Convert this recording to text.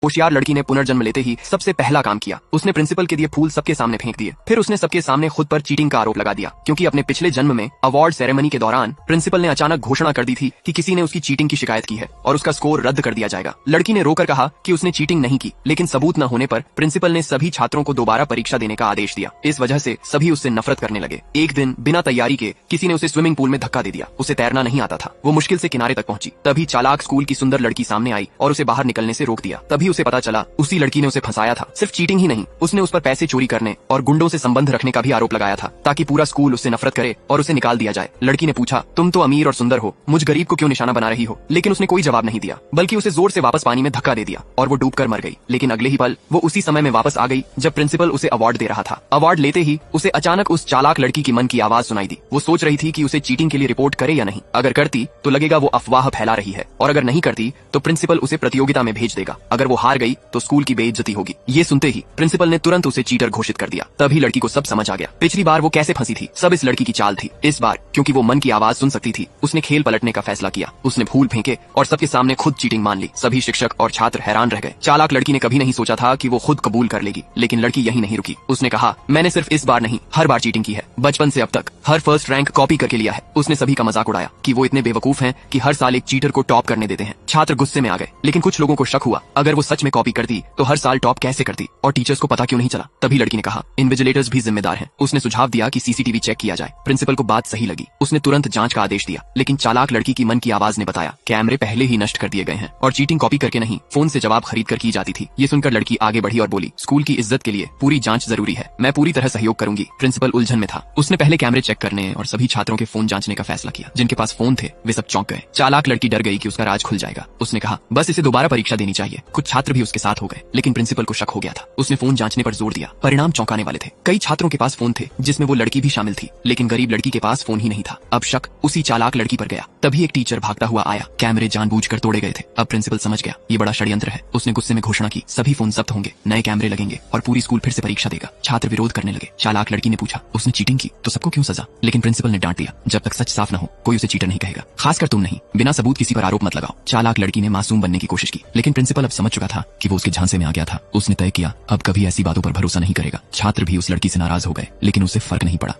होशियार लड़की ने पुनर्जन्म लेते ही सबसे पहला काम किया, उसने प्रिंसिपल के दिए फूल सबके सामने फेंक दिए। फिर उसने सबके सामने खुद पर चीटिंग का आरोप लगा दिया, क्योंकि अपने पिछले जन्म में अवार्ड सेरेमनी के दौरान प्रिंसिपल ने अचानक घोषणा कर दी थी कि किसी ने उसकी चीटिंग की शिकायत की है और उसका स्कोर रद्द कर दिया जाएगा। लड़की ने रोकर कहा कि उसने चीटिंग नहीं की, लेकिन सबूत न होने पर प्रिंसिपल ने सभी छात्रों को दोबारा परीक्षा देने का आदेश दिया। इस वजह से सभी उससे नफरत करने लगे। एक दिन बिना तैयारी के किसी ने उसे स्विमिंग पूल में धक्का दे दिया। उसे तैरना नहीं आता था, वो मुश्किल से किनारे तक पहुंची। तभी चालाक स्कूल की सुंदर लड़की सामने आई और उसे बाहर निकलने से रोक दिया। तभी उसे पता चला उसी लड़की ने उसे फंसाया था। सिर्फ चीटिंग ही नहीं, उसने उस पर पैसे चोरी करने और गुंडों से संबंध रखने का भी आरोप लगाया था, ताकि पूरा स्कूल उससे नफरत करे और उसे निकाल दिया जाए। लड़की ने पूछा, तुम तो अमीर और सुंदर हो, मुझ गरीब को क्यों निशाना बना रही हो? लेकिन उसने कोई जवाब नहीं दिया, बल्कि उसे जोर से वापस पानी में धक्का दे दिया और वो डूबकर मर गई। लेकिन अगले ही पल वो उसी समय में वापस आ गई जब प्रिंसिपल उसे अवार्ड दे रहा था। अवार्ड लेते ही उसे अचानक उस चालाक लड़की की मन की आवाज सुनाई दी। वो सोच रही थी कि उसे चीटिंग के लिए रिपोर्ट करे या नहीं। अगर करती तो लगेगा वो अफवाह फैला रही है, और अगर नहीं करती तो प्रिंसिपल उसे प्रतियोगिता में भेज देगा। अगर वो हार गई तो स्कूल की बेइज्जती होगी। ये सुनते ही प्रिंसिपल ने तुरंत उसे चीटर घोषित कर दिया। तभी लड़की को सब समझ आ गया। पिछली बार वो कैसे फंसी थी, सब इस लड़की की चाल थी। इस बार क्योंकि वो मन की आवाज सुन सकती थी, उसने खेल पलटने का फैसला किया। उसने फूल फेंके और सबके सामने खुद चीटिंग मान ली। सभी शिक्षक और छात्र हैरान रह गए। चालाक लड़की ने कभी नहीं सोचा था कि वो खुद कबूल कर लेगी, लेकिन लड़की यही नहीं रुकी। उसने कहा, मैंने सिर्फ इस बार नहीं, हर बार चीटिंग की है। बचपन से अब तक हर फर्स्ट रैंक कॉपी करके लिया है। उसने सभी का मजाक उड़ाया कि वो इतने बेवकूफ हैं कि हर साल एक चीटर को टॉप करने देते हैं। छात्र गुस्से में आ गए, लेकिन कुछ लोगों को शक हुआ, अगर वो सच में कॉपी करती तो हर साल टॉप कैसे करती, और टीचर्स को पता क्यों नहीं चला। तभी लड़की ने कहा, इन्विजिलेटर्स भी जिम्मेदार हैं। उसने सुझाव दिया कि सीसीटीवी चेक किया जाए। प्रिंसिपल को बात सही लगी, उसने तुरंत जांच का आदेश दिया। लेकिन चालाक लड़की की मन की आवाज ने बताया, कैमरे पहले ही नष्ट कर दिए गए हैं और चीटिंग कॉपी करके नहीं, फोन से जवाब खरीद कर की जाती थी। ये सुनकर लड़की आगे बढ़ी और बोली, स्कूल की इज्जत के लिए पूरी जांच जरूरी है, मैं पूरी तरह सहयोग करूंगी। प्रिंसिपल उलझन में था। उसने पहले कैमरे चेक करने और सभी छात्रों के फोन जांचने का फैसला किया। जिनके पास फोन थे वे सब चौंक गए। चालाक लड़की डर गई कि उसका राज खुल जाएगा। उसने कहा, बस इसे दोबारा परीक्षा देनी चाहिए। कुछ छात्र भी उसके साथ हो गए, लेकिन प्रिंसिपल को शक हो गया था। उसने फोन जांचने पर जोर दिया। परिणाम चौंकाने वाले थे। कई छात्रों के पास फोन थे, जिसमें वो लड़की भी शामिल थी, लेकिन गरीब लड़की के पास फोन ही नहीं था। अब शक उसी चालाक लड़की पर गया। तभी एक टीचर भागता हुआ आया। कैमरे जानबूझकर तोड़े गए थे। अब प्रिंसिपल समझ गया, ये बड़ा षड्यंत्र है। उसने गुस्से में घोषणा की, सभी फोन जब्त होंगे, नए कैमरे लगेंगे और पूरी स्कूल फिर से परीक्षा देगा। छात्र विरोध करने लगे। चालाक लड़की ने पूछा, उसने चीटिंग की तो सबको क्यों सजा? लेकिन प्रिंसिपल ने डांट दिया, जब तक सच साफ न हो कोई उसे चीटर नहीं कहेगा, खासकर तुम नहीं। बिना सबूत किसी पर आरोप मत लगाओ। चालाक लड़की ने मासूम बनने की कोशिश की, लेकिन प्रिंसिपल अब समझ चुका था कि वो उसके झांसे में आ गया था। उसने तय किया, अब कभी ऐसी बातों पर भरोसा नहीं करेगा। छात्र भी उस लड़की से नाराज हो गए, लेकिन उसे फर्क नहीं पड़ा।